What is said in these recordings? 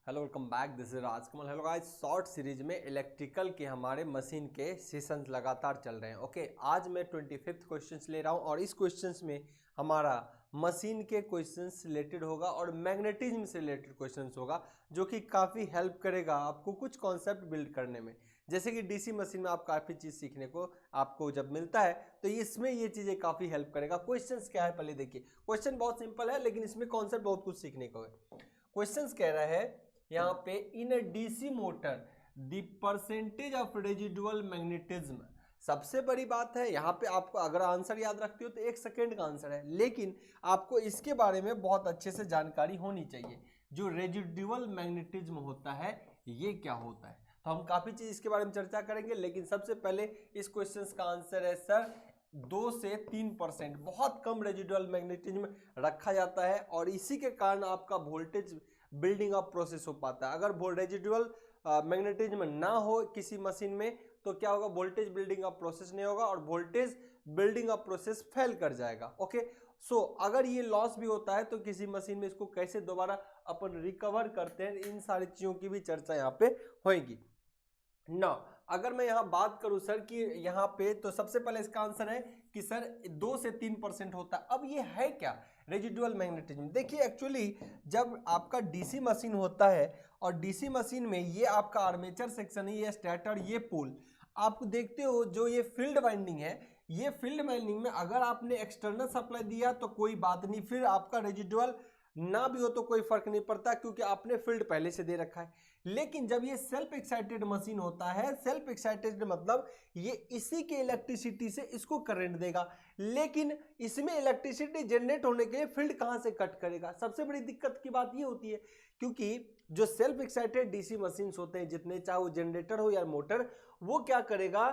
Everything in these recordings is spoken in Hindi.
Hello welcome back, this is Rajkamal. Hello guys, short series में इलेक्ट्रिकल के हमारे मशीन के सेशंस लगातार चल रहे हैं। ओके, आज मैं 25th क्वेश्चंस ले रहा हूं और इस क्वेश्चंस में हमारा मशीन के क्वेश्चंस रिलेटेड होगा और मैग्नेटिज्म से रिलेटेड क्वेश्चंस होगा, जो कि काफ़ी हेल्प करेगा आपको कुछ कॉन्सेप्ट बिल्ड करने में। जैसे कि डीसी मशीन में आप काफ़ी चीज़ सीखने को आपको जब मिलता है तो इसमें ये चीज़ें काफ़ी हेल्प करेगा। क्वेश्चंस क्या है पहले देखिए। क्वेश्चन बहुत सिंपल है लेकिन इसमें कॉन्सेप्ट बहुत कुछ सीखने को है। क्वेश्चंस कह रहा है यहाँ पे, in a DC motor the percentage of residual magnetism. सबसे बड़ी बात है यहाँ पे, आपको अगर आंसर याद रखते हो तो 1 सेकेंड का आंसर है, लेकिन आपको इसके बारे में बहुत अच्छे से जानकारी होनी चाहिए। जो रेजिडुअल मैग्नेटिज्म होता है ये क्या होता है, तो हम काफ़ी चीज़ इसके बारे में चर्चा करेंगे। लेकिन सबसे पहले इस क्वेश्चन का आंसर है सर 2 से 3%। बहुत कम रेजिडुअल मैग्नेटिज्म रखा जाता है और इसी के कारण आपका वोल्टेज बिल्डिंग अप प्रोसेस हो पाता है। अगर रेजिडुअल मैग्नेटिज्म ना हो किसी मशीन में तो क्या होगा, वोल्टेज बिल्डिंग अप प्रोसेस नहीं होगा और voltage building up process fail कर जाएगा। ओके, सो अगर ये लॉस भी होता है तो किसी मशीन में इसको कैसे दोबारा अपन रिकवर करते हैं, इन सारी चीज़ों की भी चर्चा यहाँ पे होगी ना। अगर मैं यहाँ बात करूं सर कि यहाँ पे, तो सबसे पहले इसका आंसर है कि सर 2 से 3% होता है। अब ये है क्या रेजिडुअल मैग्नेटिज्म? देखिए, एक्चुअली जब आपका डीसी मशीन होता है और डीसी मशीन में ये आपका आर्मेचर सेक्शन है, ये स्टेटर, ये पोल, आप देखते हो जो ये फील्ड वाइंडिंग है, ये फील्ड वाइंडिंग में अगर आपने एक्सटर्नल सप्लाई दिया तो कोई बात नहीं, फिर आपका रेजिडुअल ना भी हो तो कोई फर्क नहीं पड़ता क्योंकि आपने फील्ड पहले से दे रखा है। लेकिन जब ये सेल्फ एक्साइटेड मशीन होता है, सेल्फ एक्साइटेड मतलब ये इसी के इलेक्ट्रिसिटी से इसको करंट देगा, लेकिन इसमें इलेक्ट्रिसिटी जनरेट होने के लिए फील्ड कहां से कट करेगा। सबसे बड़ी दिक्कत की बात ये होती है क्योंकि जो सेल्फ एक्साइटेड डीसी मशीन्स होते हैं, जितने चाहे वो जनरेटर हो या मोटर, वो क्या करेगा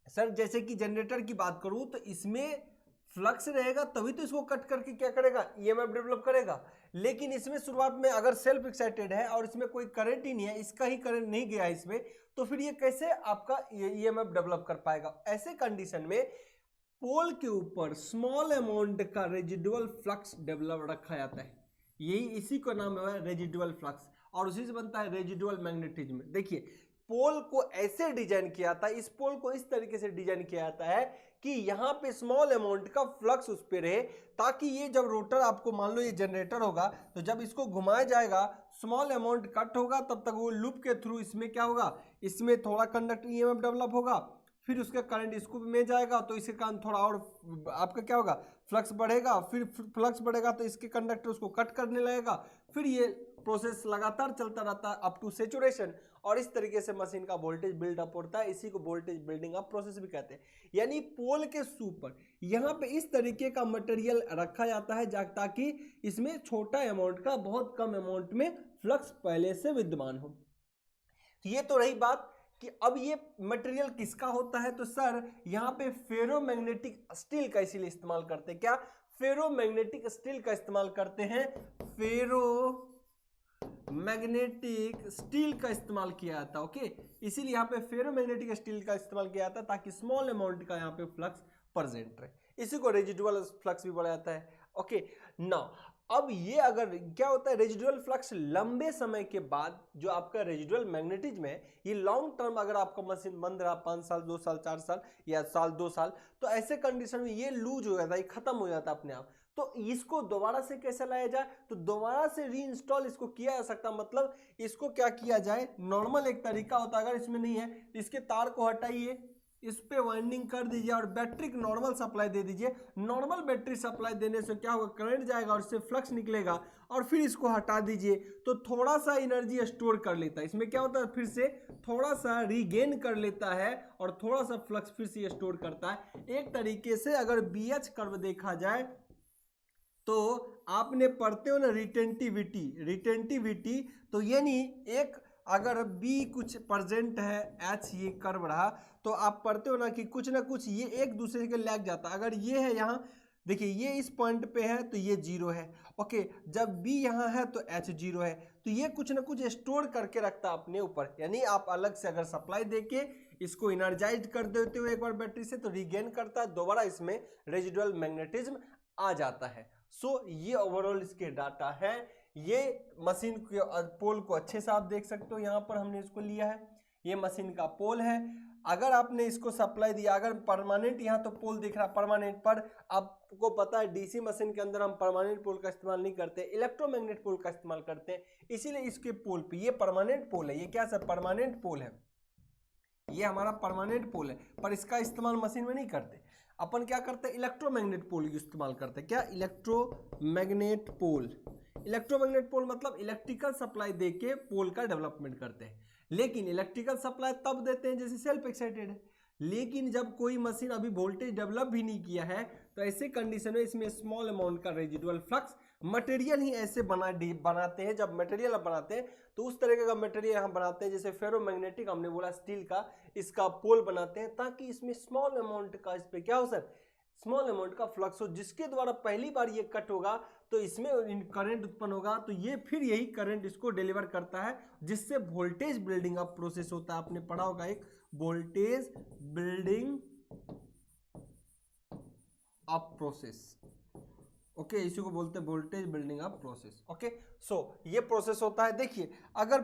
सर, जैसे कि जनरेटर की बात करूं तो इसमें फ्लक्स रहेगा तभी तो इसको कट करके क्या करेगा, ईएमएफ डेवलप करेगा। लेकिन इसमें शुरुआत में अगर सेल्फ एक्साइटेड है और इसमें कोई करंट ही नहीं है, इसका ही करंट नहीं गया इसमें, तो फिर ये कैसे आपका ईएमएफ डेवलप कर पाएगा। ऐसे कंडीशन में पोल के ऊपर स्मॉल अमाउंट का रेजिडुअल फ्लक्स डेवलप रखा जाता है, यही इसी को नाम है रेजिडुअल फ्लक्स, और उसी से बनता है रेजिडुअल मैग्नेटिज्म। देखिए, पोल को ऐसे डिजाइन किया था, इस पोल को इस तरीके से डिजाइन किया जाता है कि यहाँ पे स्मॉल अमाउंट का फ्लक्स उस पे रहे, ताकि ये जब रोटर, आपको मान लो ये जनरेटर होगा, तो जब इसको घुमाया जाएगा स्मॉल अमाउंट कट होगा, तब तक वो लूप के थ्रू इसमें क्या होगा, इसमें थोड़ा कंडक्टर ईएमएफ डेवलप होगा, फिर उसका करंट इसको में जाएगा तो इसके कारण थोड़ा और आपका क्या होगा, फ्लक्स बढ़ेगा, फिर फ्लक्स बढ़ेगा तो इसके कंडक्टर उसको कट करने लगेगा, फिर ये प्रोसेस लगातार चलता रहता है अप टू सेचुरेशन, और इस तरीके से मशीन का वोल्टेज बिल्डअप होता है। इसी को वोल्टेज बिल्डिंग अप प्रोसेस भी कहते हैं। यानी पोल के सुपर यहाँ पे इस तरीके का मटेरियल रखा जाता है ताकि इसमें छोटा अमाउंट का, बहुत कम अमाउंट में फ्लक्स पहले से विद्यमान हो। ये तो रही बात कि अब ये मटेरियल किसका होता है, तो सर यहाँ पे फेरोमैग्नेटिक स्टील का इसीलिए इस्तेमाल करते हैं। क्या फेरोमैग्नेटिक स्टील का इस्तेमाल करते हैं, फेरो मैग्नेटिक स्टील का इस्तेमाल किया जाता है। ओके, इसीलिए यहाँ पे फेरोमैग्नेटिक स्टील का इस्तेमाल किया जाता है ताकि स्मॉल अमाउंट का यहाँ पे फ्लक्स प्रेजेंट रहे, इसी को रेजिडुअल फ्लक्स भी बोला जाता है। ओके ना, अब ये अगर क्या होता है, रेजिडुअल फ्लक्स लंबे समय के बाद जो आपका रेजिडुअल मैग्नेटिज्म है, ये लॉन्ग टर्म अगर आपका मशीन बंद रहा 5 साल 2 साल 4 साल या साल 2 साल, तो ऐसे कंडीशन में ये लूज हो जाता है, खत्म हो जाता है अपने आप। तो इसको दोबारा से कैसे लाया जाए, तो दोबारा से रीइंस्टॉल इसको किया जा सकता, मतलब इसको क्या किया जाए, नॉर्मल एक तरीका होता है, अगर इसमें नहीं है इसके तार को हटाइए, इस पे वाइंडिंग कर दीजिए और बैटरी को नॉर्मल सप्लाई दे दीजिए। नॉर्मल बैटरी सप्लाई देने से क्या होगा, करंट जाएगा और इससे फ्लक्स निकलेगा, और फिर इसको हटा दीजिए तो थोड़ा सा एनर्जी स्टोर कर लेता है। इसमें क्या होता है, फिर से थोड़ा सा रीगेन कर लेता है और थोड़ा सा फ्लक्स फिर से स्टोर करता है। एक तरीके से अगर बीएच कर्व देखा जाए तो आपने पढ़ते हो ना रिटेंटिविटी, तो यानी एक अगर बी कुछ प्रेजेंट है, एच ये कर्व रहा, तो आप पढ़ते हो ना कि कुछ ना कुछ ये एक दूसरे के लग जाता है। अगर ये है यहाँ, देखिए ये इस पॉइंट पे है तो ये 0 है। ओके, जब बी यहाँ है तो एच 0 है, तो ये कुछ ना कुछ स्टोर करके रखता है अपने ऊपर। यानी आप अलग से अगर सप्लाई देके इसको इनर्जाइज कर देते हो एक बार बैटरी से, तो रिगेन करता है, दोबारा इसमें रेजिडुअल मैग्नेटिज्म आ जाता है। सो ये ओवरऑल इसके डाटा है। ये मशीन के पोल को अच्छे से आप देख सकते हो, यहाँ पर हमने इसको लिया है, ये मशीन का पोल है। अगर आपने इसको सप्लाई दिया, अगर परमानेंट यहाँ तो पोल दिख रहा है परमानेंट, पर आपको पता है डीसी मशीन के अंदर हम परमानेंट पोल का इस्तेमाल नहीं करते, इलेक्ट्रोमैग्नेट पोल का इस्तेमाल करते हैं, इसीलिए इसके पोल पे ये परमानेंट पोल है। ये क्या सर? परमानेंट पोल है, ये हमारा परमानेंट पोल है, पर इसका इस्तेमाल मशीन में नहीं करते। अपन क्या करते हैं? इलेक्ट्रोमैग्नेट पोल इस्तेमाल करते हैं। क्या? इलेक्ट्रोमैग्नेट पोल। इलेक्ट्रोमैग्नेट पोल मतलब इलेक्ट्रिकल सप्लाई देके पोल का डेवलपमेंट करते हैं। लेकिन इलेक्ट्रिकल सप्लाई तब देते हैं जैसे सेल्फ एक्साइटेड है। लेकिन जब कोई मशीन अभी वोल्टेज डेवलप भी नहीं किया है, तो ऐसे कंडीशन में इसमें स्मॉल अमाउंट का रेजिडुअल फ्लक्स, मटेरियल ही ऐसे बनाते हैं। जब मटेरियल बनाते हैं तो उस तरीके का मटेरियल हम बनाते हैं, जैसे फेरोमैग्नेटिक हमने बोला स्टील का, इसका पोल बनाते हैं ताकि इसमें स्मॉल अमाउंट का, इस पे क्या हो सर? स्मॉल अमाउंट का फ्लक्स हो, जिसके द्वारा पहली बार ये कट होगा तो इसमें करंट उत्पन्न होगा, तो ये फिर यही करंट इसको डिलीवर करता है, जिससे वोल्टेज बिल्डिंग अप प्रोसेस होता है। आपने पढ़ा होगा एक voltage building up process. Okay, इसी को बोलते हैं voltage building up process. Okay, so ये प्रोसेस होता है। देखिए, अगर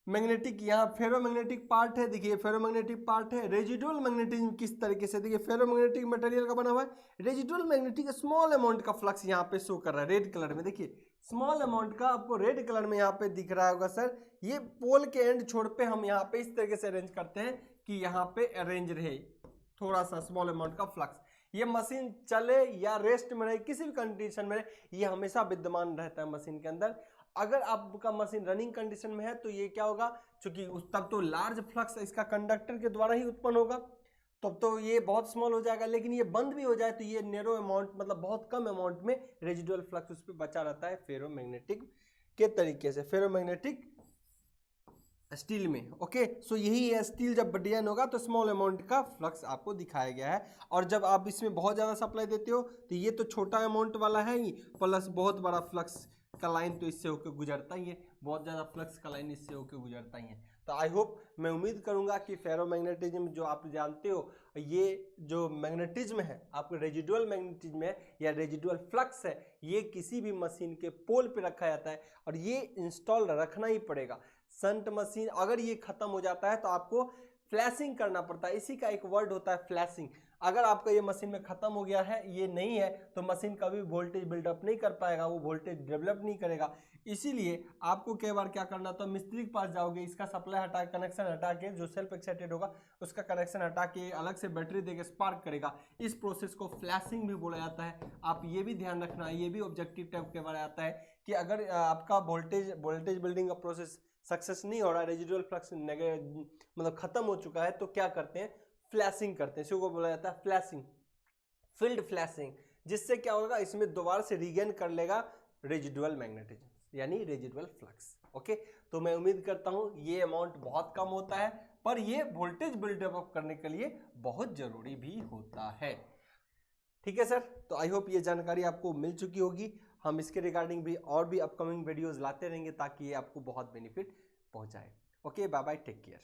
मैग्नेटिक यहाँ फेरोमैग्नेटिक पार्ट है, देखिए फेरोमैग्नेटिक पार्ट है। रेजिडुअल मैग्नेटिज्म किस तरीके से? देखिए फेरोमैग्नेटिक मटेरियल का बना हुआ है, रेजिडुअल मैग्नेटिक स्मॉल अमाउंट का फ्लक्स यहाँ पे शो कर रहा है रेड कलर में। देखिए स्मॉल अमाउंट का आपको रेड कलर में यहाँ पे दिख रहा होगा सर। ये पोल के एंड छोर पे हम यहाँ पे इस तरीके से अरेंज करते हैं कि यहाँ पे अरेंज रहे थोड़ा सा स्मॉल अमाउंट का फ्लक्स। ये मशीन चले या रेस्ट में रहे, किसी भी कंडीशन में रहे, ये हमेशा विद्यमान रहता है मशीन के अंदर। अगर आपका मशीन रनिंग कंडीशन में है तो ये क्या होगा? क्योंकि तब तो लार्ज फ्लक्स इसका कंडक्टर के द्वारा ही उत्पन्न होगा, तब तो ये बहुत स्मॉल हो जाएगा। लेकिन ये बंद भी हो जाए तो ये नैरो अमाउंट, मतलब बहुत कम अमाउंट में रेजिडुअल फ्लक्स उस पर बचा रहता है फेरोमैग्नेटिक के तरीके से, फेरोमैग्नेटिक स्टील में। ओके, सो यही है, स्टील जब डिजाइन होगा तो स्मॉल अमाउंट का फ्लक्स आपको दिखाया गया है। और जब आप इसमें बहुत ज़्यादा सप्लाई देते हो तो ये तो छोटा अमाउंट वाला है ही, प्लस बहुत बड़ा फ्लक्स का लाइन तो इससे होकर गुजरता ही है, बहुत ज़्यादा फ्लक्स का लाइन इससे होकर गुजरता ही है। तो आई होप, मैं उम्मीद करूंगा कि फेरोमैग्नेटिज्म जो आप जानते हो, ये जो मैग्नेटिज्म है आपके रेजिडुअल मैग्नेटिज्म है या रेजिडुअल फ्लक्स है, ये किसी भी मशीन के पोल पे रखा जाता है और ये इंस्टॉल रखना ही पड़ेगा। संट मशीन अगर ये खत्म हो जाता है तो आपको फ्लैशिंग करना पड़ता है, इसी का एक वर्ड होता है फ्लैशिंग। अगर आपका ये मशीन में खत्म हो गया है, ये नहीं है, तो मशीन कभी वोल्टेज बिल्डअप नहीं कर पाएगा, वो वोल्टेज डेवलप नहीं करेगा। इसीलिए आपको कई बार क्या करना, तो मिस्त्री के पास जाओगे, इसका सप्लाई हटा, कनेक्शन हटा के, जो सेल्फ एक्साइटेड होगा उसका कनेक्शन हटा के अलग से बैटरी देके स्पार्क करेगा। इस प्रोसेस को फ्लैशिंग भी बोला जाता है। आप ये भी ध्यान रखना, ये भी ऑब्जेक्टिव टाइप के बारे आता है कि अगर आपका वोल्टेज बिल्डिंग का प्रोसेस सक्सेस नहीं हो रहा, रेजिडुअल फ्लक्स मतलब खत्म हो चुका है, तो क्या करते हैं? फ्लैशिंग करते हैं। इसी को बोला जाता है फ्लैशिंग, फील्ड फ्लैशिंग, जिससे क्या होगा? इसमें दोबारा से रीगेन कर लेगा रेजिडुअल मैग्नेटिज्म यानी रेजिडुअल फ्लक्स। ओके, तो मैं उम्मीद करता हूं ये अमाउंट बहुत कम होता है, पर ये वोल्टेज बिल्डअप करने के लिए बहुत जरूरी भी होता है। ठीक है सर, तो आई होप ये जानकारी आपको मिल चुकी होगी। हम इसके रिगार्डिंग भी और भी अपकमिंग वीडियोस लाते रहेंगे ताकि ये आपको बहुत बेनिफिट पहुंचाए। Okay, bye bye, take care.